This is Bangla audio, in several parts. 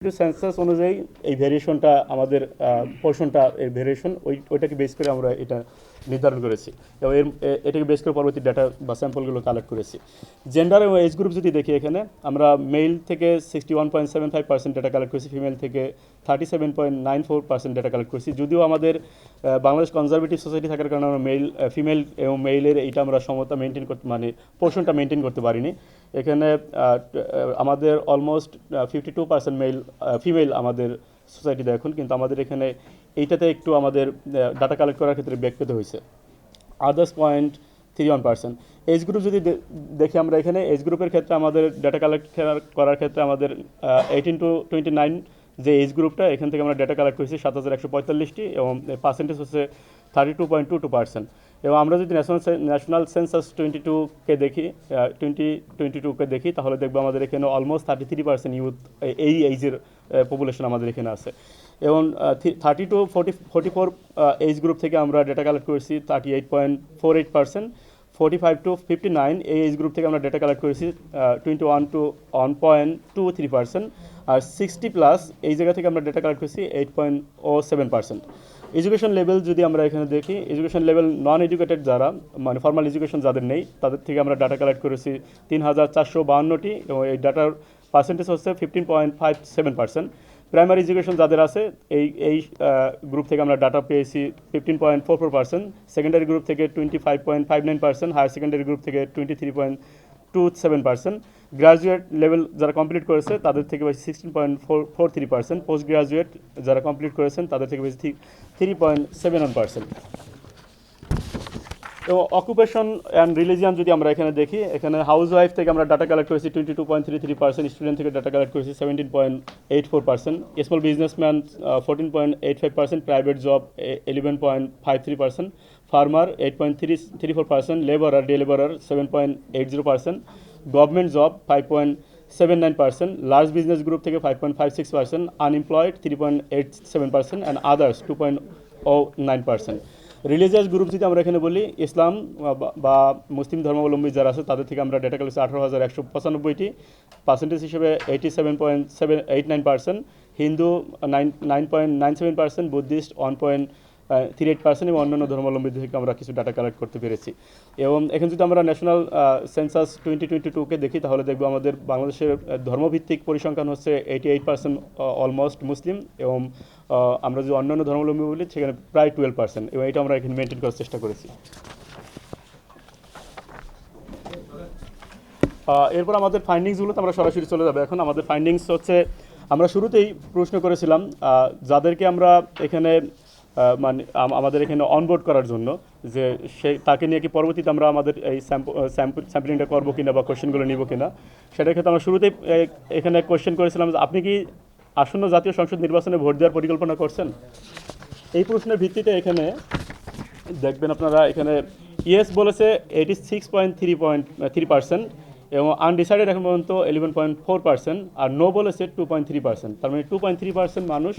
সেন্সাস অনুযায়ী এই ভেরিয়েশনটা আমাদের পোর্শনটা এর ভেরিয়েশন ওইটাকে বেস করে আমরা এটা নির্ধারণ করেছি এবং এটাকে বেস করে পরবর্তী ডাটা বা স্যাম্পলগুলো কালেক্ট করেছি। জেন্ডার এবং এজ গ্রুপ যদি দেখি এখানে আমরা মেল থেকে 61.75% ডাটা কালেক্ট করেছি, ফিমেল থেকে 37.94% ডাটা কালেক্ট করেছি। যদিও আমাদের বাংলাদেশ কনজারভেটিভ সোসাইটি থাকার কারণে আমরা ফিমেল এবং মেইলের এইটা আমরা সমতা মেনটেন করতে পোর্শনটা মেনটেন করতে পারিনি। এখানে আমাদের অলমোস্ট 52% ফিমেল আমাদের সোসাইটিতে এখন, কিন্তু আমাদের এখানে এইটাতে একটু আমাদের ডাটা কালেক্ট করার ক্ষেত্রে ব্যাক পেতে হয়েছে। আদার্স 0.31%। এজ গ্রুপ যদি দেখি আমরা এখানে এজ গ্রুপের ক্ষেত্রে আমাদের ডাটা কালেক্ট করার ক্ষেত্রে আমাদের 18 to 29 যে এজ গ্রুপটা, এখান থেকে আমরা ডাটা কালেক্ট করেছি 7145টি এবং পার্সেন্টেজ হচ্ছে 32.22%। এবং আমরা যদি ন্যাশনাল সেন্সাস 22কে দেখি 2022কে দেখি তাহলে দেখবো আমাদের এখানে অলমোস্ট 33% ইউথ এই এইজের পপুলেশন আমাদের এখানে আছে। এবং 30 to 44 এজ গ্রুপ থেকে আমরা ডেটা কালেক্ট করেছি 38.48%। 45 to 59 এই এজ গ্রুপ থেকে আমরা ডেটা কালেক্ট করেছি 21 to 1.23%। আর 60 প্লাস এই জায়গা থেকে আমরা ডেটা কালেক্ট করেছি 8.07%। এডুকেশন লেভেল যদি আমরা এখানে দেখি, এডুকেশন লেভেল নন এডুকেটেড যারা মানে ফর্মাল এডুকেশন যাদের নেই তাদের থেকে আমরা ডাটা কালেক্ট করেছি 3452টি এবং এই ডাটার পার্সেন্টেজ হচ্ছে 15.57%। প্রাইমারি এডুকেশন যাদের আছে এই গ্রুপ থেকে আমরা ডাটা পেয়েছি 15.44%, সেকেন্ডারি গ্রুপ থেকে 25.59%, হায়ার সেকেন্ডারি গ্রুপ থেকে 23.27%, গ্রাজুয়েট লেভেল যারা কমপ্লিট করেছে তাদের থেকে বেশি 16.43%, পোস্ট গ্রাজুয়েট যারা কমপ্লিট করেছেন তাদের থেকে বেশি 3.71%। এবং অকুপেশন অ্যান্ড রিলিজিয়ান যদি আমরা এখানে দেখি, এখানে হাউস ওয়াইফ থেকে আমরা ডাটা কালেক্ট করেছি 22.33%, স্টুডেন্ট থেকে ডাটা কালেক্ট করেছি 17.84%, small businessman 14.85%, private job 11.53%, farmer 8.34%, labourer day labourer 7.80%, government job 5.79%, large business group থেকে 5.56%, unemployed 3.87% and others 2.09%। Religious group যদি আমরা এখানে বলি, ইসলাম বা মুসলিম ধর্মাবলম্বী যারা আছে তাদের থেকে আমরা ডেটা কালেক্ট 18,195টি, পার্সেন্টেজ হিসেবে 87.89%, হিন্দু 9.97%, বুদ্ধিস্ট 1.38% এবং অন্যান্য ধর্মাবলম্বী থেকে আমরা কিছু ডাটা কালেক্ট করতে পেরেছি। এবং এখানে যদি আমরা ন্যাশনাল সেন্সাস 2022কে দেখি তাহলে দেখবো আমাদের বাংলাদেশের ধর্মভিত্তিক পরিসংখ্যান হচ্ছে 88% অলমোস্ট মুসলিম এবং আমরা যদি অন্যান্য ধর্মাবলম্বী বলি সেখানে প্রায় 12% এবং এটা আমরা এখানে মেনটেন করার চেষ্টা করেছি। এরপর আমাদের ফাইন্ডিংসগুলোতে আমরা সরাসরি চলে যাবো। এখন আমাদের ফাইন্ডিংস হচ্ছে আমরা শুরুতেই প্রশ্ন করেছিলাম যাদেরকে আমরা এখানে মানে আমাদের এখানে অনবোর্ড করার জন্য যে তাকে নিয়ে কি পরবর্তীতে আমরা আমাদের এই স্যাম্পলিংটা করবো কিনা বা কোয়েশ্চেনগুলো নিব কিনা, সেটার ক্ষেত্রে আমরা শুরুতেই এখানে কোয়েশ্চেন করেছিলাম যে আপনি কি আসন্ন জাতীয় সংসদ নির্বাচনে ভোট দেওয়ার পরিকল্পনা করছেন। এই প্রশ্নের ভিত্তিতে এখানে দেখবেন আপনারা এখানে ইয়েস বলেছে 86.3% এবং আনডিসাইডেড এখন পর্যন্ত 11.4% আর নো বলেছে 2.3%। তার মানে 2.3% মানুষ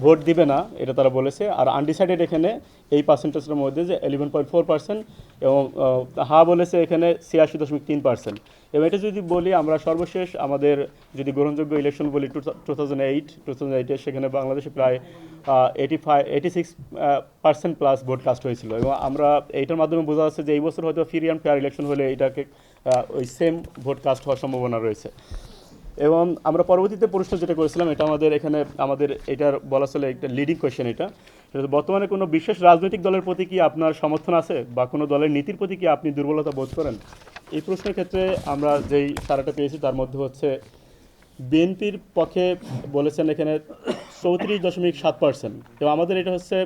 ভোট দিবে না এটা তারা বলেছে। আর আনডিসাইডেড এখানে এই পার্সেন্টেজের মধ্যে যে 11.4% এবং হা বলেছে এখানে 86.3%। এবং এটা যদি বলি আমরা সর্বশেষ আমাদের যদি গ্রহণযোগ্য ইলেকশন বলি 2008 সেখানে বাংলাদেশে প্রায় 86% প্লাস ভোট কাস্ট হয়েছিল এবং আমরা এইটার মাধ্যমে বোঝা যাচ্ছে যে এই বছর হয়তো ফ্রি অ্যান্ড ফেয়ার ইলেকশন হলে এটাকে ওই সেম ভোট কাস্ট হওয়ার সম্ভাবনা রয়েছে। এবং আমরা পরবর্তীতে প্রশ্ন যেটা করেছিলাম এটা আমাদের এটার বলা চলে একটা লিডিং কোয়েশ্চেন। এটা বর্তমানে কোনো বিশেষ রাজনৈতিক দলের প্রতি কি আপনার সমর্থন আছে বা কোনো দলের নীতির প্রতি কি আপনি দুর্বলতা বোধ করেন। এই প্রশ্নের ক্ষেত্রে আমরা যেই সারাটা পেয়েছি তার মধ্যে হচ্ছে বিএনপির পক্ষে বলেছেন এখানে 34.7% এবং আমাদের এটা হচ্ছে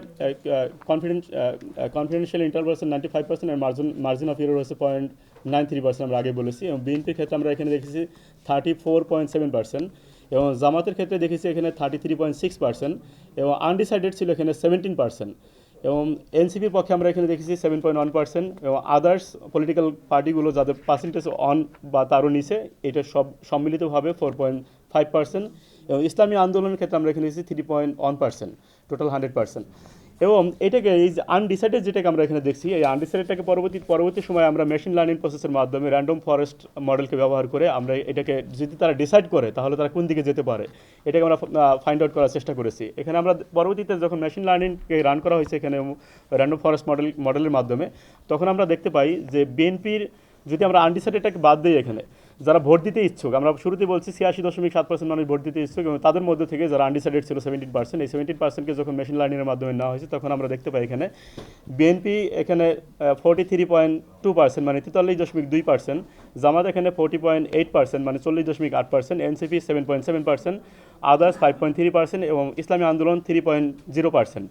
কনফিডেন্সিয়াল ইন্টারভাল 95% আর মার্জিন অফ এরর হচ্ছে 0.93% আমরা আগে বলেছি। এবং বিএনপির ক্ষেত্রে আমরা এখানে দেখেছি 34.7% এবং জামাতের ক্ষেত্রে দেখেছি এখানে 33.6% এবং আনডিসাইডেড ছিল এখানে 17% এবং এনসিপির পক্ষে আমরা এখানে দেখেছি 7.1% এবং আদার্স পলিটিক্যাল পার্টিগুলো যাদের পার্সেন্টেজ অন বা তারও নিচে এটা সব সম্মিলিতভাবে 4.5% এবং ইসলামী আন্দোলনের ক্ষেত্রে আমরা এখানে দেখেছি 3.1%, টোটাল 100%। এবং এটাকে এই যে আনডিসাইডেড যেটাকে আমরা এখানে দেখছি, এই আনডিসাইডেডটাকে পরবর্তী সময় আমরা মেশিন লার্নিং প্রসেসের মাধ্যমে র্যান্ডম ফরেস্ট মডেলকে ব্যবহার করে আমরা এটাকে যদি তারা ডিসাইড করে তাহলে তারা কোন দিকে যেতে পারে এটাকে আমরা ফাইন্ড আউট করার চেষ্টা করেছি। এখানে আমরা পরবর্তীতে যখন মেশিন লার্নিংকে রান করা হয়েছে এখানে র্যান্ডম ফরেস্ট মডেলের মাধ্যমে, তখন আমরা দেখতে পাই যে বিএনপির যদি আমরা আনডিসাইডেডটাকে বাদ দিই, এখানে যারা ভোট দিতে ইচ্ছুক, আমরা শুরুতে বলছি 86.7% মানুষ ভোট দিতে ইচ্ছুক, এবং তাদের মধ্যে থেকে যারা আনডিসাইডেড ছিল 17%, এই 17%কে যখন মেশিন লার্নিংয়ের মাধ্যমে নেওয়া হয়েছে তখন আমরা দেখতে পাই এখানে বিএনপি এখানে 43.2% মানে 43.2%, জামাত এখানে 40.8% মানে 40.8%, এনসিপি 7.7%, আদার্স 5.3% এবং ইসলামী আন্দোলন 3.0%।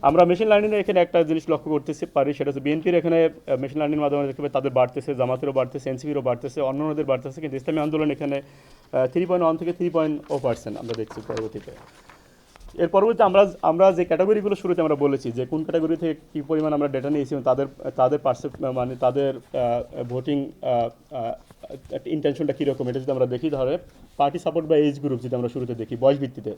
আমরা মেশিন লার্নিংয়ে এখানে একটা জিনিস লক্ষ্য করতেছি পারি, সেটা হচ্ছে বিএনপির এখানে মেশিন লার্নিংয়ের মাধ্যমে দেখতে পাই তাদের বাড়তেছে, জামাতেরও বাড়তেছে, এনসিপিরও বাড়তেছে, অন্যান্যদের বাড়তেছে, কিন্তু ইসলামী আন্দোলন এখানে 3.1 থেকে 3.0% আমরা দেখছি পরবর্তীতে। এর পরবর্তীতে আমরা যে ক্যাটাগরিগুলো শুরুতে আমরা বলেছি যে কোন ক্যাটাগরি থেকে কী পরিমাণ আমরা ডেটা নিয়েছি এবং তাদের মানে তাদের ভোটিং ইন্টেনশনটা কীরকম, এটা যদি আমরা দেখি, ধরে পার্টি সাপোর্ট বা এজ গ্রুপ যদি আমরা শুরুতে দেখি বয়স ভিত্তিতে,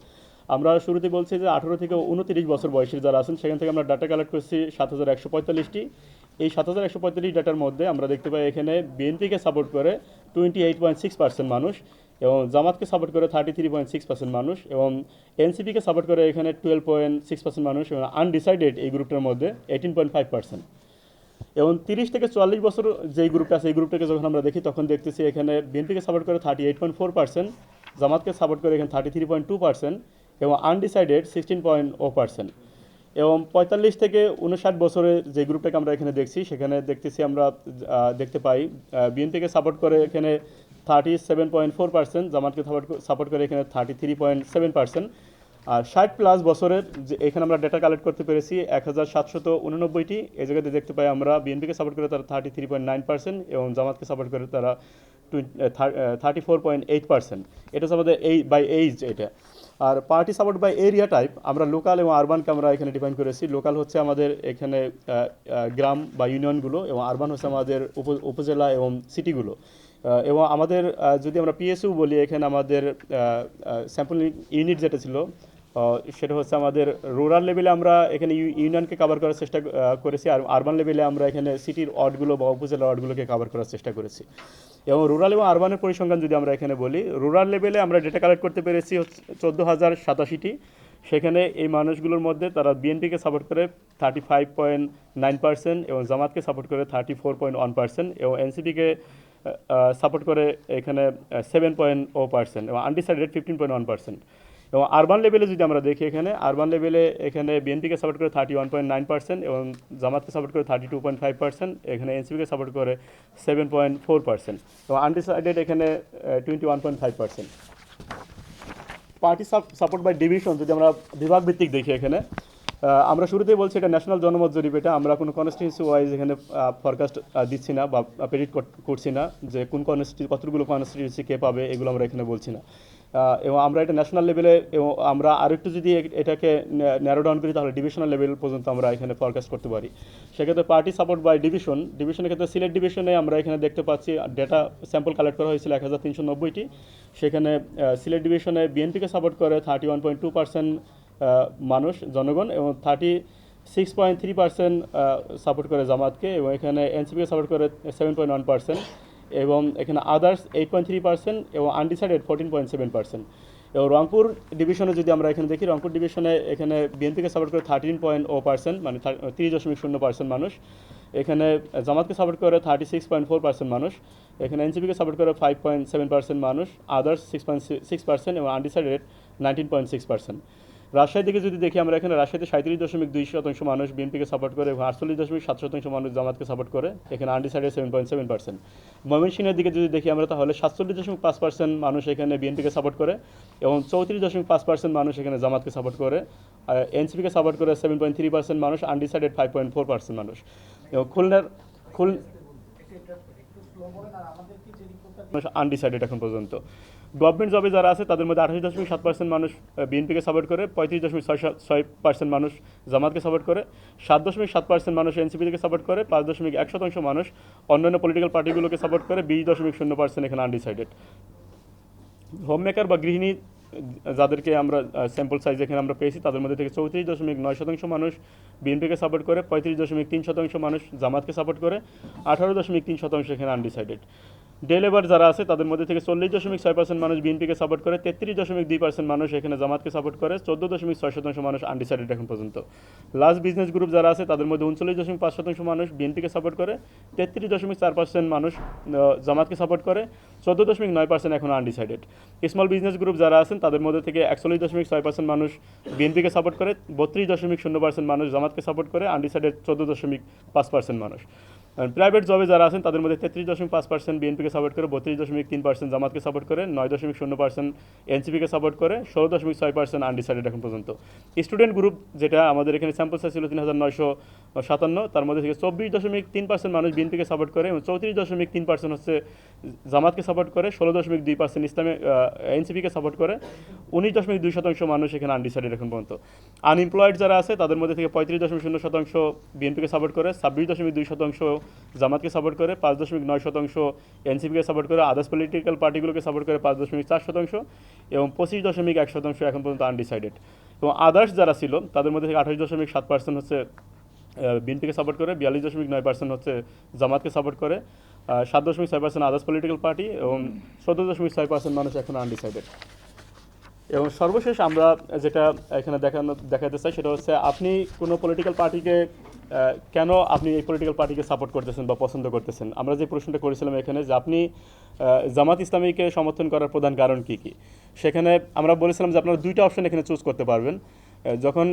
আমরা শুরুতে বলছি যে 18 থেকে 29 বছর বয়সের যারা আছেন সেখান থেকে আমরা ডাটা কালেক্ট করছি 7,145টি। এই 7,145 ডাটার মধ্যে আমরা দেখতে পাই এখানে বিএনপিকে সাপোর্ট করে 28.6% মানুষ, এবং জামাতকে সাপোর্ট করে 33.6% মানুষ, এবং এনসিপিকে সাপোর্ট করে এখানে 12.6% মানুষ, এবং আনডিসাইডেড এই গ্রুপটার মধ্যে 18.5%। এবং 30 থেকে 44 বছর যেই গ্রুপটা আছে এই গ্রুপটাকে যখন আমরা দেখি তখন দেখতেছি এখানে বিএনপিকে সাপোর্ট করে 38.4%, জামাতকে সাপোর্ট করে এখানে 33.2%, এবং আনডিসাইডেড 16.0%। এবং 45 থেকে 59 বছরের যে গ্রুপটাকে আমরা এখানে দেখছি সেখানে দেখতেছি আমরা দেখতে পাই বিএনপিকে সাপোর্ট করে এখানে 37.4%, জামাতকে সাপোর্ট করে এখানে 33.7%। আর 60+ বছরের যে এখানে আমরা ডেটা কালেক্ট করতে পেরেছি 1789টি। এই জায়গাতে দেখতে পাই আমরা বিএনপিকে সাপোর্ট করে তারা 33.9% এবং জামাতকে সাপোর্ট করে তারা 34.8%। এটা হচ্ছে আমাদের বাই এইজ এটা। আর party support by area type আমরা লোকাল এবং আরবানকে আমরা এখানে ডিফাইন করেছি। লোকাল হচ্ছে আমাদের এখানে গ্রাম বা ইউনিয়নগুলো, এবং আরবান হচ্ছে আমাদের উপজেলা এবং সিটিগুলো। এবং আমাদের যদি আমরা পিএসইউ বলি, এখানে আমাদের স্যাম্পল ইউনিট যেটা ছিল সেটা হচ্ছে আমাদের রুরাল লেভেলে আমরা এখানে ইউনিয়নকে কভার করার চেষ্টা করেছি, আর আরবান লেভেলে আমরা এখানে সিটির ওয়ার্ডগুলো বা উপজেলা ওয়ার্ডগুলোকে কভার করার চেষ্টা করেছি। এবং রুরাল এবং আরবানের পরিসংখ্যান যদি আমরা এখানে বলি, রুরাল লেভেলে আমরা ডেটা কালেক্ট করতে পেরেছি 14,087টি। সেখানে এই মানুষগুলোর মধ্যে তারা বিএনপিকে সাপোর্ট করে 35.9% এবং জামাতকে সাপোর্ট করে 34.1% এবং এনসিপিকে সাপোর্ট করে এখানে 7.0% এবং আনডিসাইডেড 15.1%। এবং আরবান লেভেলে যদি আমরা দেখি, এখানে আরবান লেভেলে এখানে বিএনপিকে সাপোর্ট করে 31.9% এবং জামাতকে সাপোর্ট করে 32.5%, এখানে এনসিপিকে সাপোর্ট করে 7.4% এবং আনডিসাইডেড এখানে 21.5%। পার্টি সাপোর্ট বাই ডিভিশন যদি আমরা বিভাগ ভিত্তিক দেখি, এখানে আমরা শুরুতেই বলছি এটা ন্যাশনাল জনমত জরিপ, এটা আমরা কোনো কনস্টিটিউন্সি ওয়াইজ এখানে ফরকাস্ট দিচ্ছি না বা প্রেডিক্ট করছি না যে কোন কতগুলো কনস্টিটিউন্সি কে পাবে, এগুলো আমরা এখানে বলছি না। এবং আমরা এটা ন্যাশনাল লেভেলে, এবং আমরা আরেকটু যদি এটাকে ন্যারো ডাউন করি তাহলে ডিভিশনাল লেভেল পর্যন্ত আমরা এখানে ফরকাস্ট করতে পারি। সেক্ষেত্রে পার্টি সাপোর্ট বাই ডিভিশনের ক্ষেত্রে সিলেট ডিভিশনে আমরা এখানে দেখতে পাচ্ছি ডেটা স্যাম্পল কালেক্ট করা হয়েছিল 1,390টি। সেখানে সিলেট ডিভিশনে বিএনপিকে সাপোর্ট করে 31.2% মানুষ জনগণ, এবং 36.3% সাপোর্ট করে জামাতকে, এবং এখানে এনসিপিকে সাপোর্ট করে 7.1%, এবং এখানে আদার্স 8.3% এবং আনডিসাইডেড 14.7%। এবং রংপুর ডিভিশনে যদি আমরা এখানে দেখি, রংপুর ডিভিশনে এখানে বিএনপিকে সাপোর্ট করে 13.0% মানে 30.0% মানুষ, এখানে জামাতকে সাপোর্ট করে 36.4% মানুষ, এখানে এনসিপিকে সাপোর্ট করে 5.7% মানুষ, আদার্স 6.6% এবং আনডিসাইডেড 19.6%। রাজশাহী থেকে যদি দেখি আমরা, এখানে রাজশাহীতে 37.2% মানুষ বিএনপিকে সাপোর্ট করে এবং 48.7% মানুষ জামাতকে সাপোর্ট করে, এখানে আনডিসাইডেড 7.7%। ময়মনসিংহের দিকে যদি দেখি আমরা, তাহলে 47.5% মানুষ এখানে বিএনপিকে সাপোর্ট করে এবং 34.5% মানুষ এখানে জামাতকে সাপোর্ট করে, এনসিপিকে সাপোর্ট করে 7.3% মানুষ, আনডিসাইডেড 5.4% মানুষ। এবং খুলনার আনডিসাইডেড এখন পর্যন্ত। গভর্নমেন্ট জবে যারা আছে তাদের মধ্যে 28.7% মানুষ বিএনপিকে সাপোর্ট করে, 35.6% মানুষ জামাতকে সাপোর্ট করে, 7.7% মানুষ এনসিপিকে সাপোর্ট করে, 5.1% মানুষ অন্যান্য পলিটিক্যাল পার্টিগুলোকে সাপোর্ট করে, 20.0% এখানে আনডিসাইডেড। হোম মেকার বা গৃহিণী যাদেরকে আমরা স্যাম্পল সাইজ এখানে আমরা পেয়েছি তাদের মধ্যে থেকে 34.9% মানুষ বিএনপিকে সাপোর্ট করে, 35.3% মানুষ জামাতকে সাপোর্ট করে, 18.3% এখানে আনডিসাইডেড। ডে লেবার যারা আছে তাদের মধ্যে থেকে 40.6% মানুষ বিএনপিকে সাপোর্ট করে, 33.2% মানুষ এখানে জামাতকে সাপোর্ট করে, 14.6% মানুষ আনডিসাইডেড এখন পর্যন্ত। লাস্ট বিজনেস গ্রুপ যারা আছে তাদের মধ্যে 39.5% মানুষ বিএনপিকে সাপোর্ট করে, 33.4% মানুষ জামাতকে সাপোর্ট করে, 14.9% এখন আনডিসাইডেড। স্মল বিজনেস গ্রুপ যারা আছেন তাদের মধ্যে থেকে 41.6% মানুষ বিএনপিকে সাপোর্ট করে, 32.0% মানুষ জামাতকে সাপোর্ট করে, আনডিসাইডেড 14.5% মানুষ। প্রাইভেট জবে যারা আছেন তাদের মধ্যে 33.5% বিএনপিকে সাপোর্ট করে, 32.3% জামাতকে সাপোর্ট করে, 9.0% এনসিপিকে সাপোর্ট করে, 16.6% আনডিসাইডেড এখন পর্যন্ত। স্টুডেন্ট গ্রুপ যেটা আমাদের এখানে স্যাম্পল সাইজ ছিল 3,957, তার মধ্যে থেকে 24.3% মানুষ বিএনপিকে সাপোর্ট করে এবং 34.3% হচ্ছে জামাতকে সাপোর্ট করে, 16.2% ইসলামী এনসিপিকে সাপোর্ট করে, 19.2% মানুষ এখানে আনডিসাইডেড এখন পর্যন্ত। আনএমপ্লয়েড যারা আছে তাদের মধ্যে থেকে 35.0% বিএনপিকে সাপোর্ট করে, 26.2% জামাতকে সাপোর্ট করে, 5.9% এনসিপিকে সাপোর্ট করে, আদার্স পলিটিক্যাল পার্টিগুলোকে সাপোর্ট করে 5.4% এবং 25.1% এখন পর্যন্ত আনডিসাইডেড। এবং আদার্স যারা ছিল তাদের মধ্যে থেকে 28.7% হচ্ছে বিএনপিকে সাপোর্ট করে, 42.9% হচ্ছে জামাতকে সাপোর্ট করে, 7.6% আদার্স পলিটিক্যাল পার্টি এবং 14.6% মানুষ এখন আনডিসাইডেড। এবং সর্বশেষ আমরা যেটা এখানে দেখাতে চাই সেটা হচ্ছে আপনি কোনো পলিটিক্যাল পার্টিকে কেন আপনি এই পলিটিক্যাল পার্টিকে সাপোর্ট করতেছেন বা পছন্দ করতেছেন। আমরা যে প্রশ্নটা করেছিলাম এখানে যে আপনি জামাত ইসলামীকে সমর্থন করার প্রধান কারণ কী কী, সেখানে আমরা বলেছিলাম যে আপনারা দুইটা অপশন এখানে চুজ করতে পারবেন। যখন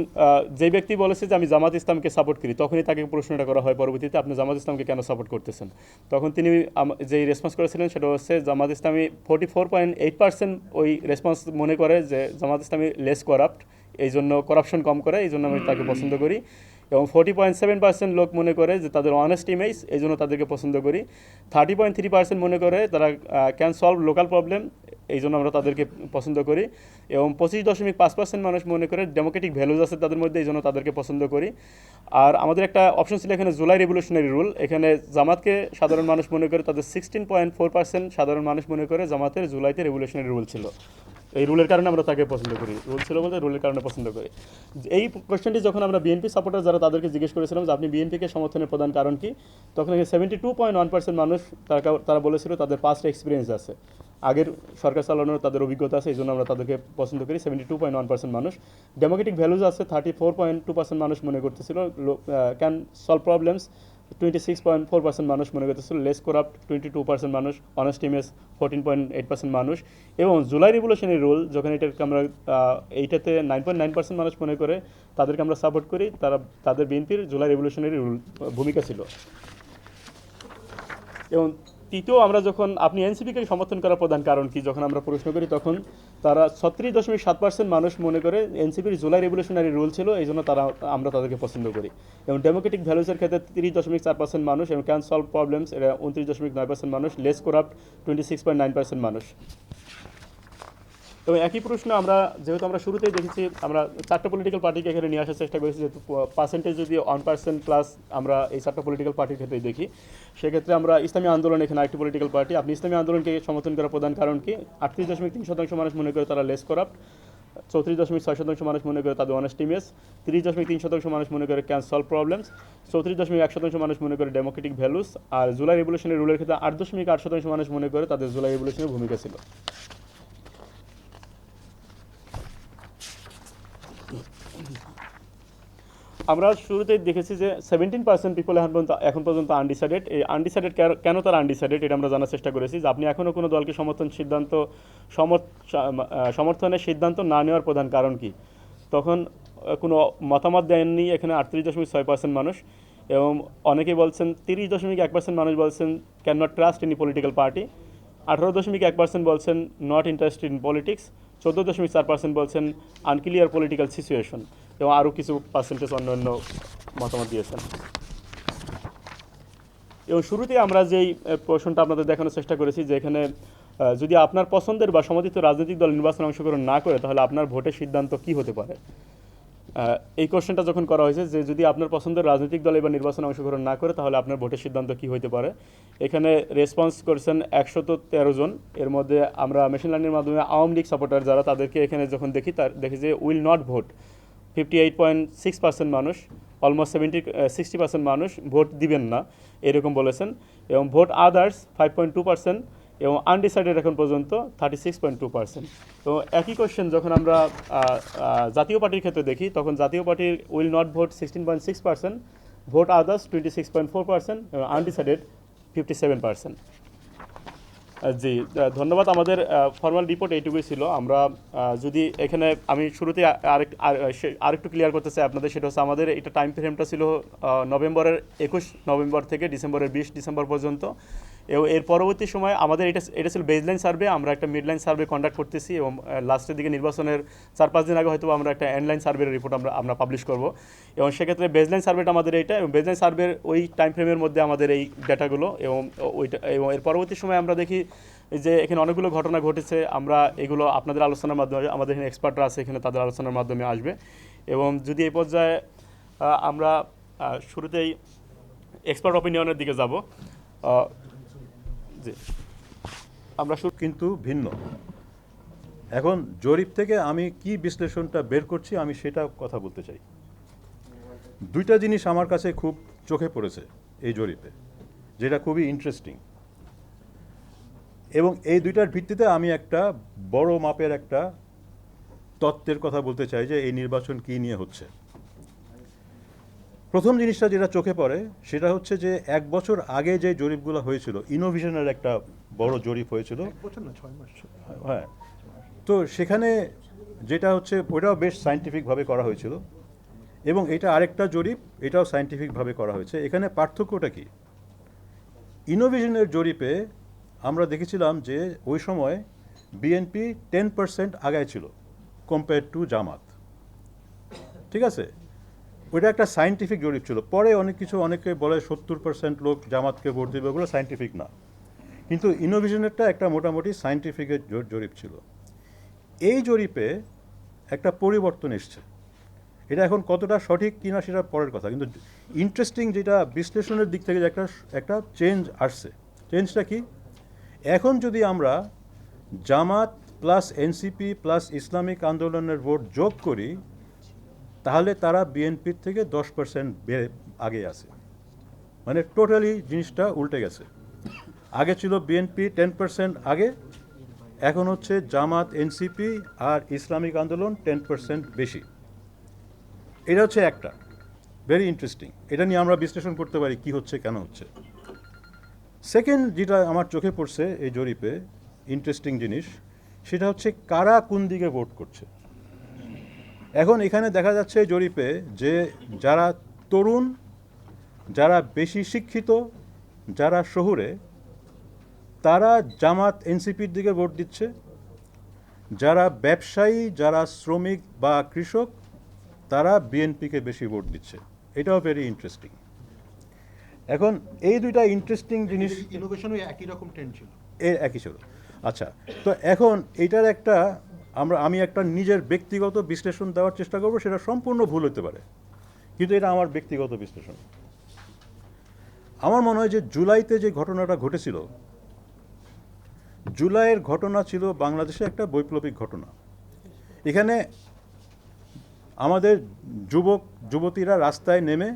যে ব্যক্তি বলেছে যে আমি জামাত ইসলামকে সাপোর্ট করি তখনই তাকে প্রশ্নটা করা হয় পরবর্তীতে আপনি জামাত ইসলামকে কেন সাপোর্ট করতেছেন। তখন তিনি যেই রেসপন্স করেছিলেন সেটা হচ্ছে জামাত ইসলামী 44.8% ওই রেসপন্স মনে করে যে জামাত ইসলামী লেস করাপ্ট, এই জন্য করাপশন কম করে, এই জন্য আমি তাকে পছন্দ করি। এবং 40.7% লোক মনে করে যে তাদের অনেস্ট ইমেজ, এই জন্য তাদেরকে পছন্দ করি। 30.3% মনে করে তারা ক্যান সলভ লোকাল প্রবলেম, এই জন্য আমরা তাদেরকে পছন্দ করি। এবং 25.5% মানুষ মনে করে ডেমোক্রেটিক ভ্যালুজ আছে তাদের মধ্যে, এই জন্য তাদেরকে পছন্দ করি। আর আমাদের একটা অপশন ছিল এখানে জুলাই রেভলিউশনারি রুল, এখানে জামাতকে সাধারণ মানুষ মনে করে তাদের 16.4% সাধারণ মানুষ মনে করে জামাতের জুলাইতে রেভলিউশনারি রুল ছিল, এই রুলের কারণে আমরা তাকে পছন্দ করি। রুল ছিল বলতে রুলের কারণে পছন্দ করি। এই কোয়েশ্চেনটি যখন আমরা বিএনপি সাপোর্টার যারা তাদেরকে জিজ্ঞেস করেছিলাম যে আপনি বিএনপিকে সমর্থনের প্রধান কারণ কি, তখন 72.1% মানুষ তারা বলেছিল তাদের পাস্ট এক্সপিরিয়েন্স আছে, আগের সরকার চালানোর তাদের অভিজ্ঞতা আছে, এই জন্য আমরা তাদেরকে পছন্দ করি। 72.1% মানুষ। ডেমোক্রেটিক ভ্যালুজ আছে 34.2% মানুষ মনে করতেছিল, ক্যান সলভ প্রবলেমস 26.4% মানুষ মনে করতেছিল, লেস করাপ্ট 22% মানুষ, অনেস্ট ইমেজ 14.8% মানুষ। এবং জুলাই রেভলিউশনারি রুল যখন এটাকে আমরা এইটাতে 9.9% মানুষ মনে করে তাদেরকে আমরা সাপোর্ট করি, তাদের বিএনপির জুলাই রেভলিউশনারি রুল ভূমিকা ছিল। এবং তৃতীয়, আমরা যখন আপনি এনসিপিকে সমর্থন করার প্রধান কারণ কি যখন আমরা প্রশ্ন করি তখন তারা 36.7% মানুষ মনে করে এনসিপির জুলাই রেভলিউশনারি রুল ছিল, এই জন্য আমরা তাদেরকে পছন্দ করি। এবং ডেমোক্রেটিক ভ্যালুসের ক্ষেত্রে 30.4% মানুষ এবং ক্যান সলভ প্রবলেমস এরা 29.9% মানুষ, লেস করাপ্ট 26.9% মানুষ। এবং একই প্রশ্ন আমরা যেহেতু আমরা শুরুতেই দেখেছি আমরা 4টা পলিটিক্যাল পার্টিকে এখানে নিয়ে আসার চেষ্টা করেছি, যেহেতু পার্সেন্টেজ যদি 1% প্লাস আমরা এই 4টা পলিটিক্যাল পার্টির ক্ষেত্রেই দেখি, সেক্ষেত্রে আমরা ইসলামী আন্দোলন এখানে একটি পলিটিক্যাল পার্টি। আপনি ইসলামী আন্দোলনকে সমর্থন করার প্রধান কারণ কি, 38.3% মানুষ মনে করে তারা লেস করাপ্ট, 34.6% মানুষ মনে করে তাদের অনেস্ট ইমেজ, 30.3% মানুষ মনে করে ক্যান সলভ প্রবলেমস, 34.1% মানুষ মনে করে ডেমোক্রেটিক ভ্যালুস, আর জুলাই রেভলিউশনারি রুলের ক্ষেত্রে 8.8% মানুষ মনে করে তাদের জুলাই রেভলিউশনের ভূমিকা ছিল। আমরা শুরুতেই দেখেছি যে 17% পিপল এখন পর্যন্ত আনডিসাইডেড। এই আনডিসাইডেড কেন তারা আনডিসাইডেড এটা আমরা জানার চেষ্টা করেছি যে আপনি এখনও কোনো দলকে সমর্থনের সিদ্ধান্ত না নেওয়ার প্রধান কারণ কি, তখন কোনো মতামত দেননি এখানে 38.6% মানুষ। এবং অনেকেই বলছেন 30.1% মানুষ বলছেন can not trust any political party, 18.1% বলছেন নট ইন্টারেস্টেড ইন পলিটিক্স, 14.4% বলছেন আনক্লিয়ার পলিটিক্যাল সিচুয়েশন, এবং আরও কিছু পার্সেন্টেজ অন্যান্য মতামত দিয়েছেন। এবং শুরুতেই আমরা যেই প্রশ্নটা আপনাদের দেখানোর চেষ্টা করেছি যে এখানে যদি আপনার পছন্দের বা সমর্থিত রাজনৈতিক দল নির্বাচনে অংশগ্রহণ না করে তাহলে আপনার ভোটের সিদ্ধান্ত কী হতে পারে। এই কোশ্চেনটা যখন করা হয়েছে যে যদি আপনার পছন্দের রাজনৈতিক দল এবার নির্বাচনে অংশগ্রহণ না করে তাহলে আপনার ভোটের সিদ্ধান্ত কী হতে পারে, এখানে রেসপন্স করেছেন 113 জন। এর মধ্যে আমরা মেশিন লার্নিংয়ের মাধ্যমে আওয়ামী লীগ সাপোর্টার যারা তাদেরকে এখানে যখন দেখি যে উইল নট ভোট 58.6% মানুষ, অলমোস্ট 60% মানুষ ভোট দিবেন না এরকম বলেছেন, এবং ভোট আদার্স 5.2% এবং আনডিসাইডেড এখন পর্যন্ত 36.2%। তো একই কোশ্চেন যখন আমরা জাতীয় পার্টির ক্ষেত্রে দেখি তখন জাতীয় পার্টির will not vote 16.6%, vote others 26.4% এবং আনডিসাইডেড 57%। জি, ধন্যবাদ। আমাদের ফর্মাল রিপোর্ট এইটুকুই ছিল। আমরা যদি এখানে আমি শুরুতে আরেকটু ক্লিয়ার করতে চাই আপনাদের, সেটা হচ্ছে আমাদের এটা টাইম ফ্রেমটা ছিল নভেম্বরের 21 নভেম্বর থেকে ডিসেম্বরের 20 ডিসেম্বর পর্যন্ত। এবং এর পরবর্তী সময় আমাদের এটা ছিল বেজলাইন সার্ভে, আমরা একটা মিডলাইন সার্ভে কন্ডাক্ট করতেছি এবং লাস্টের দিকে নির্বাচনের 4-5 দিন আগে হয়তো আমরা একটা এন্ডলাইন সার্ভের রিপোর্ট আমরা পাবলিশ করব। এবং সেক্ষেত্রে বেজলাইন সার্ভেটা আমাদের এইটা, এবং বেজলাইন সার্ভের ওই টাইম ফ্রেমের মধ্যে আমাদের এই ডাটাগুলো, এবং এর পরবর্তী সময় আমরা দেখি যে এখানে অনেকগুলো ঘটনা ঘটেছে। আমরা এগুলো আপনাদের আলোচনার মাধ্যমে, আমাদের এখানে এক্সপার্টরা আছে এখানে, তাদের আলোচনার মাধ্যমে আসবে। এবং যদি এই পর্যায়ে আমরা শুরুতেই এক্সপার্ট অপিনিয়নের দিকে যাব। জি, আমরা কিন্তু ভিন্ন। এখন জরিপ থেকে আমি কি বিশ্লেষণটা বের করছি আমি সেটা কথা বলতে চাই। দুইটা জিনিস আমার কাছে খুব চোখে পড়েছে এই জরিপে, যেটা খুবই ইন্টারেস্টিং, এবং এই দুইটার ভিত্তিতে আমি একটা বড় মাপের একটা তত্ত্বের কথা বলতে চাই যে এই নির্বাচন কী নিয়ে হচ্ছে। প্রথম জিনিসটা যেটা চোখে পড়ে সেটা হচ্ছে যে 1 বছর আগে যে জরিপগুলো হয়েছিল, ইনোভিশনের একটা বড় জরিপ হয়েছিল, 1 বছর না 6 মাস। হ্যাঁ, তো সেখানে যেটা হচ্ছে ওটাও বেশ সায়েন্টিফিকভাবে করা হয়েছিল, এবং এটা আরেকটা জরিপ, এটাও সায়েন্টিফিকভাবে করা হয়েছে। এখানে পার্থক্যটা কি? ইনোভিশনের জরিপে আমরা দেখেছিলাম যে ওই সময় বিএনপি 10% আগায় ছিল কম্পেয়ার টু জামাত, ঠিক আছে? ওইটা একটা সায়েন্টিফিক জরিপ ছিল। পরে অনেকে বলে 70% লোক জামাতকে ভোট দেবে, ওগুলো সায়েন্টিফিক না, কিন্তু ইনোভিশনেরটা একটা মোটামুটি সায়েন্টিফিকের জরিপ ছিল। এই জরিপে একটা পরিবর্তন এসছে, এটা এখন কতটা সঠিক কিনা সেটা পরের কথা, কিন্তু ইন্টারেস্টিং যেটা বিশ্লেষণের দিক থেকে যে একটা চেঞ্জ আসছে। চেঞ্জটা কি? এখন যদি আমরা জামাত প্লাস এনসিপি প্লাস ইসলামিক আন্দোলনের ভোট যোগ করি তাহলে তারা বিএনপির থেকে 10% আগে আছে। মানে টোটালি জিনিসটা উল্টে গেছে। আগে ছিল বিএনপি 10% আগে, এখন হচ্ছে জামাত, এনসিপি আর ইসলামিক আন্দোলন 10% বেশি। এটা হচ্ছে একটা ভেরি ইন্টারেস্টিং, এটা নিয়ে আমরা বিশ্লেষণ করতে পারি কি হচ্ছে, কেন হচ্ছে। সেকেন্ড যেটা আমার চোখে পড়ছে এই জরিপে ইন্টারেস্টিং জিনিস, সেটা হচ্ছে কারা কোন দিকে ভোট করছে। এখন এখানে দেখা যাচ্ছে জরিপে যে যারা তরুণ, যারা বেশি শিক্ষিত, যারা শহুরে, তারা জামাত এনসিপির দিকে ভোট দিচ্ছে। যারা ব্যবসায়ী, যারা শ্রমিক বা কৃষক, তারা বিএনপিকে বেশি ভোট দিচ্ছে। এটাও ভেরি ইন্টারেস্টিং। এখন এই দুইটা ইন্টারেস্টিং জিনিস, ইনোভেশনও একই রকম ট্রেন্ড ছিল, একই ছিল। আচ্ছা, তো এখন এইটার আমি একটা নিজের ব্যক্তিগত বিশ্লেষণ দেওয়ার চেষ্টা করব, সেটা সম্পূর্ণ ভুল হতে পারে, কিন্তু এটা আমার ব্যক্তিগত বিশ্লেষণ। আমার মনে হয় যে জুলাইতে যে ঘটনাটা ঘটেছিল, জুলাইয়ের ঘটনা ছিল বাংলাদেশে একটা বৈপ্লবিক ঘটনা। এখানে আমাদের যুবতীরা রাস্তায় নেমে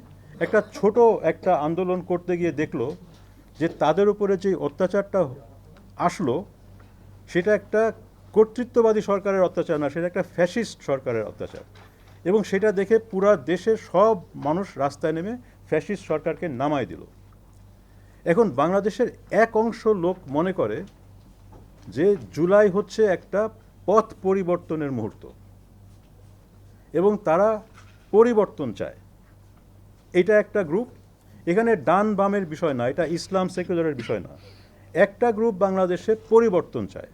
একটা আন্দোলন করতে গিয়ে দেখলো যে তাদের উপরে যে অত্যাচারটা আসলো সেটা একটা কর্তৃত্ববাদী সরকারের অত্যাচার না, সেটা একটা ফ্যাসিস্ট সরকারের অত্যাচার। এবং সেটা দেখে পুরা দেশের সব মানুষ রাস্তায় নেমে ফ্যাসিস্ট সরকারকে নামায় দিল। এখন বাংলাদেশের এক অংশ লোক মনে করে যে জুলাই হচ্ছে একটা পথ পরিবর্তনের মুহূর্ত এবং তারা পরিবর্তন চায়। এটা একটা গ্রুপ, এখানে ডান বামের বিষয় না, এটা ইসলাম সেকুলারের বিষয় না। একটা গ্রুপ বাংলাদেশে পরিবর্তন চায়।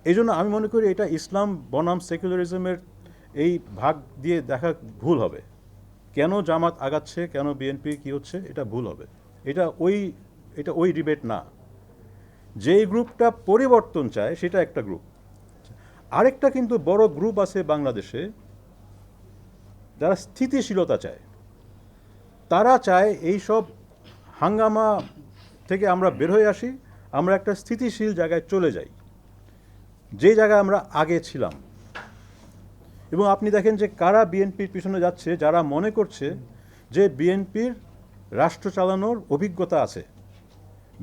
এই জন্য আমি মনে করি এটা ইসলাম বনাম সেকুলারিজমের এই ভাগ দিয়ে দেখা ভুল হবে। কেন জামাত আগাচ্ছে, কেন বিএনপি কি হচ্ছে, এটা ভুল হবে। এটা ওই ডিবেট না। যেই গ্রুপটা পরিবর্তন চায় সেটা একটা গ্রুপ। আরেকটা কিন্তু বড় গ্রুপ আছে বাংলাদেশে, যারা স্থিতিশীলতা চায়, তারা চায় এই সব হাঙ্গামা থেকে আমরা বের হয়ে আসি, আমরা একটা স্থিতিশীল জায়গায় চলে যাই, যে জায়গায় আমরা আগে ছিলাম। এবং আপনি দেখেন যে কারা বিএনপির পিছনে যাচ্ছে, যারা মনে করছে যে বিএনপির রাষ্ট্র চালানোর অভিজ্ঞতা আছে,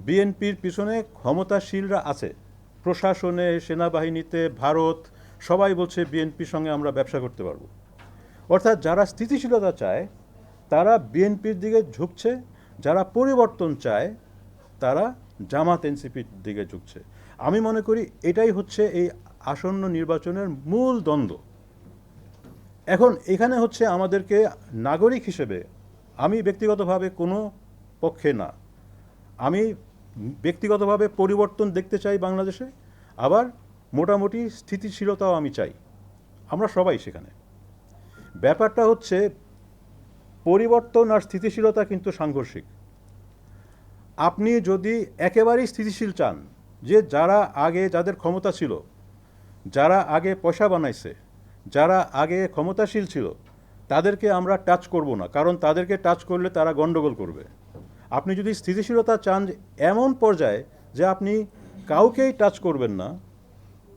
বিএনপির পিছনে ক্ষমতাশীলরা আছে, প্রশাসনে, সেনাবাহিনীতে, ভারত, সবাই বলছে বিএনপির সঙ্গে আমরা ব্যবসা করতে পারবো। অর্থাৎ যারা স্থিতিশীলতা চায় তারা বিএনপির দিকে ঝুঁকছে, যারা পরিবর্তন চায় তারা জামাত এনসিপির দিকে ঝুঁকছে। আমি মনে করি এটাই হচ্ছে এই আসন্ন নির্বাচনের মূল দ্বন্দ্ব। এখন এখানে হচ্ছে আমাদেরকে নাগরিক হিসেবে, আমি ব্যক্তিগতভাবে কোনো পক্ষে না, আমি ব্যক্তিগতভাবে পরিবর্তন দেখতে চাই বাংলাদেশে, আবার মোটামুটি স্থিতিশীলতাও আমি চাই। আমরা সবাই সেখানে। ব্যাপারটা হচ্ছে পরিবর্তন আর স্থিতিশীলতা কিন্তু সাংঘর্ষিক। আপনি যদি একেবারেই স্থিতিশীল চান, যে যারা আগে, যাদের ক্ষমতা ছিল, যারা আগে পয়সা বানাইছে, যারা আগে ক্ষমতাশীল ছিল, তাদেরকে আমরা টাচ করব না, কারণ তাদেরকে টাচ করলে তারা গন্ডগোল করবে। আপনি যদি স্থিতিশীলতা চান এমন পর্যায়ে যে আপনি কাউকেই টাচ করবেন না,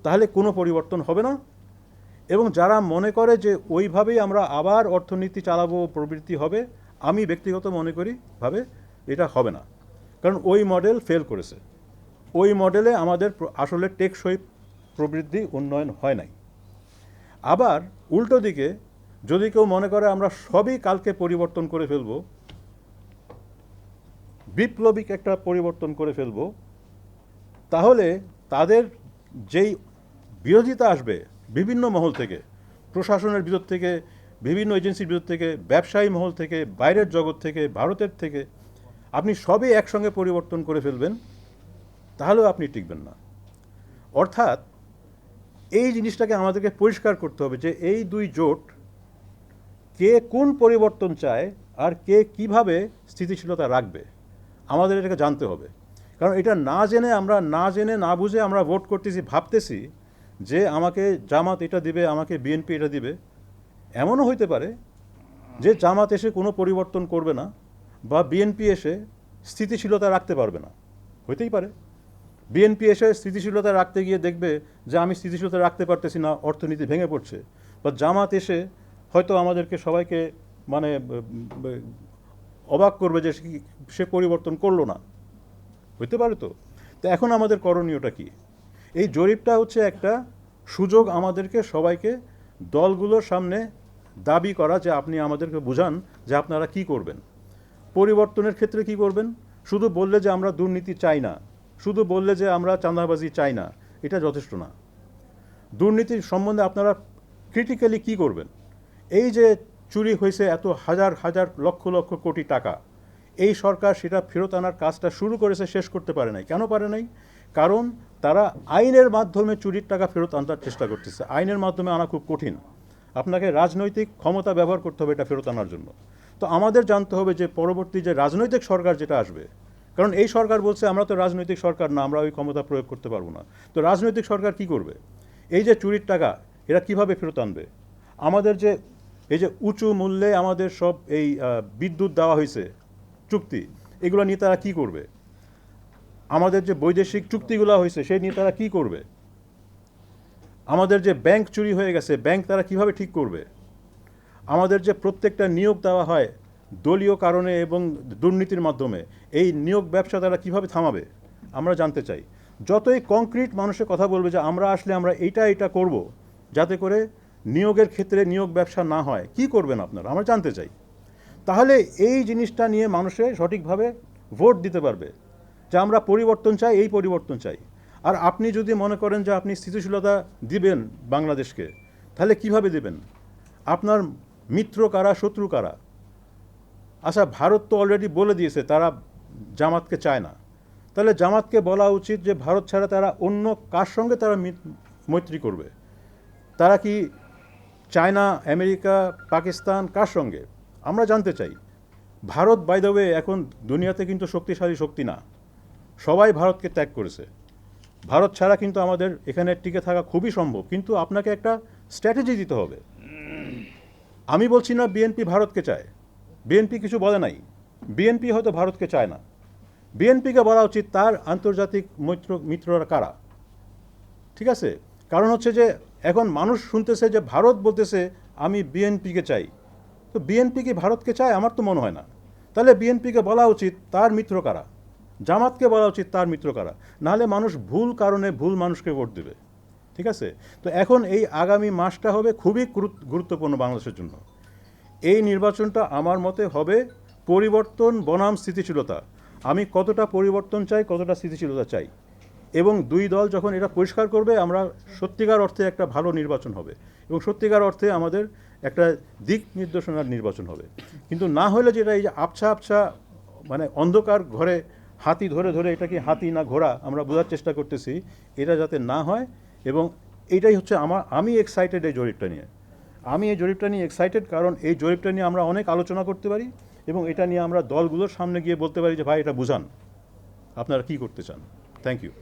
তাহলে কোনো পরিবর্তন হবে না। এবং যারা মনে করে যে ওইভাবেই আমরা আবার অর্থনীতি চালাবো, প্রবৃদ্ধি হবে, আমি ব্যক্তিগত মনে করি ভাবে এটা হবে না, কারণ ওই মডেল ফেল করেছে। ওই মডেলে আমাদের আসলে টেকসই প্রবৃদ্ধি উন্নয়ন হয় নাই। আবার উল্টো দিকে যদি কেউ মনে করে আমরা সবই কালকে পরিবর্তন করে ফেলবো, বিপ্লবিক একটা পরিবর্তন করে ফেলবো, তাহলে তাদের যেই বিরোধিতা আসবে বিভিন্ন মহল থেকে, প্রশাসনের ভিতর থেকে, বিভিন্ন এজেন্সির ভিতর থেকে, ব্যবসায়ী মহল থেকে, বাইরের জগৎ থেকে, ভারতের থেকে, আপনি সবই একসঙ্গে পরিবর্তন করে ফেলবেন, তাহলেও আপনি টিকবেন না। অর্থাৎ এই জিনিসটাকে আমাদেরকে পরিষ্কার করতে হবে যে এই দুই জোট কে কোন পরিবর্তন চায় আর কে কিভাবে স্থিতিশীলতা রাখবে, আমাদের এটাকে জানতে হবে। কারণ এটা না জেনে না বুঝে আমরা ভোট করতেছি, ভাবতেছি যে আমাকে জামাত এটা দিবে, আমাকে বিএনপি এটা দিবে। এমনও হইতে পারে যে জামাত এসে কোনো পরিবর্তন করবে না, বা বিএনপি এসে স্থিতিশীলতা রাখতে পারবে না, হইতেই পারে। বিএনপি এসে স্থিতিশীলতা রাখতে গিয়ে দেখবে যে আমি স্থিতিশীলতা রাখতে পারতেছি না, অর্থনীতি ভেঙে পড়ছে। বা জামাত এসে হয়তো আমাদেরকে সবাইকে মানে অবাক করবে যে সে পরিবর্তন করলো না, হইতে পারে। তো এখন আমাদের করণীয়টা কি? এই জরিপটা হচ্ছে একটা সুযোগ আমাদেরকে সবাইকে দলগুলোর সামনে দাবি করা, যে আপনি আমাদেরকে বুঝান যে আপনারা কি করবেন, পরিবর্তনের ক্ষেত্রে কি করবেন। শুধু বললে যে আমরা দুর্নীতি চাই না, শুধু বললে যে আমরা চাঁদাবাজি চাই না, এটা যথেষ্ট না। দুর্নীতির সম্বন্ধে আপনারা ক্রিটিক্যালি কি করবেন? এই যে চুরি হয়েছে এত হাজার হাজার লক্ষ লক্ষ কোটি টাকা, এই সরকার সেটা ফেরত আনার কাজটা শুরু করেছে, শেষ করতে পারে নাই। কেন পারে নাই? কারণ তারা আইনের মাধ্যমে চুরির টাকা ফেরত আনার চেষ্টা করতেছে। আইনের মাধ্যমে আনা খুব কঠিন, আপনাকে রাজনৈতিক ক্ষমতা ব্যবহার করতে হবে এটা ফেরত আনার জন্য। তো আমাদের জানতে হবে যে পরবর্তী যে রাজনৈতিক সরকার যেটা আসবে, কারণ এই সরকার বলছে আমরা তো রাজনৈতিক সরকার না, আমরা ওই ক্ষমতা প্রয়োগ করতে পারবো না। তো রাজনৈতিক সরকার কি করবে? এই যে চুরির টাকা এরা কিভাবে ফেরত আনবে? আমাদের যে এই যে উঁচু মূল্যে আমাদের সব এই বিদ্যুৎ দেওয়া হয়েছে চুক্তি, এগুলো নিয়ে তারা কী করবে? আমাদের যে বৈদেশিক চুক্তিগুলো হয়েছে সেই নিয়ে তারা কী করবে? আমাদের যে ব্যাংক চুরি হয়ে গেছে, ব্যাংক তারা কিভাবে ঠিক করবে? আমাদের যে প্রত্যেকটা নিয়োগ দেওয়া হয় দলীয় কারণে এবং দুর্নীতির মাধ্যমে, এই নিয়োগ ব্যবসা তারা কিভাবে থামাবে? আমরা জানতে চাই। যতই কংক্রিট মানুষের কথা বলবে যে আমরা আসলে আমরা এইটা করব, যাতে করে নিয়োগের ক্ষেত্রে নিয়োগ ব্যবসা না হয়, কি করবেন আপনারা? আমরা জানতে চাই। তাহলে এই জিনিসটা নিয়ে মানুষে সঠিকভাবে ভোট দিতে পারবে যে আমরা পরিবর্তন চাই, এই পরিবর্তন চাই। আর আপনি যদি মনে করেন যে আপনি স্থিতিশীলতা দিবেন বাংলাদেশকে, তাহলে কিভাবে দিবেন? আপনার মিত্র কারা, শত্রু কারা? আচ্ছা, ভারত তো অলরেডি বলে দিয়েছে তারা জামাতকে চায় না। তাহলে জামাতকে বলা উচিত যে ভারত ছাড়া তারা অন্য কার সঙ্গে তারা মৈত্রী করবে? তারা কি চায়না, আমেরিকা, পাকিস্তান, কার সঙ্গে? আমরা জানতে চাই। ভারত বাই দ্য ওয়ে এখন দুনিয়াতে কিন্তু শক্তিশালী শক্তি না, সবাই ভারতকে ত্যাগ করেছে। ভারত ছাড়া কিন্তু আমাদের এখানে টিকে থাকা খুবই সম্ভব, কিন্তু আপনাকে একটা স্ট্র্যাটেজি দিতে হবে। আমি বলছি না বিএনপি ভারতকে চায়, বিএনপি কিছু বলে নাই, বিএনপি হয়তো ভারতকে চায় না। বিএনপিকে বলা উচিত তার আন্তর্জাতিক মিত্ররা কারা, ঠিক আছে? কারণ হচ্ছে যে এখন মানুষ শুনতেছে যে ভারত বলতেছে আমি বিএনপিকে চাই, তো বিএনপি কি ভারতকে চায়? আমার তো মনে হয় না। তাহলে বিএনপিকে বলা উচিত তার মিত্র কারা, জামাতকে বলা উচিত তার মিত্র কারা, নাহলে মানুষ ভুল কারণে ভুল মানুষকে ভোট দেবে, ঠিক আছে? তো এখন এই আগামী মাসটা হবে খুবই গুরুত্বপূর্ণ বাংলাদেশের জন্য। এই নির্বাচনটা আমার মতে হবে পরিবর্তন বনাম স্থিতিশীলতা। আমি কতটা পরিবর্তন চাই, কতটা স্থিতিশীলতা চাই, এবং দুই দল যখন এটা পরিষ্কার করবে আমরা সত্যিকার অর্থে একটা ভালো নির্বাচন হবে এবং সত্যিকার অর্থে আমাদের একটা দিক নির্দেশনার নির্বাচন হবে। কিন্তু না হলে যেটা এই যে আবছা আবছা মানে অন্ধকার ঘরে হাতি ধরে ধরে এটা কি হাতি না ঘোড়া আমরা বোঝার চেষ্টা করতেছি, এটা যাতে না হয়। এবং এইটাই হচ্ছে আমি এক্সাইটেড এই জরিপটা নিয়ে। আমি এই জরিপটা নিয়ে এক্সাইটেড কারণ এই জরিপটা নিয়ে আমরা অনেক আলোচনা করতে পারি এবং এটা নিয়ে আমরা দলগুলোর সামনে গিয়ে বলতে পারি যে ভাই এটা বুঝান আপনারা কী করতে চান। Thank you.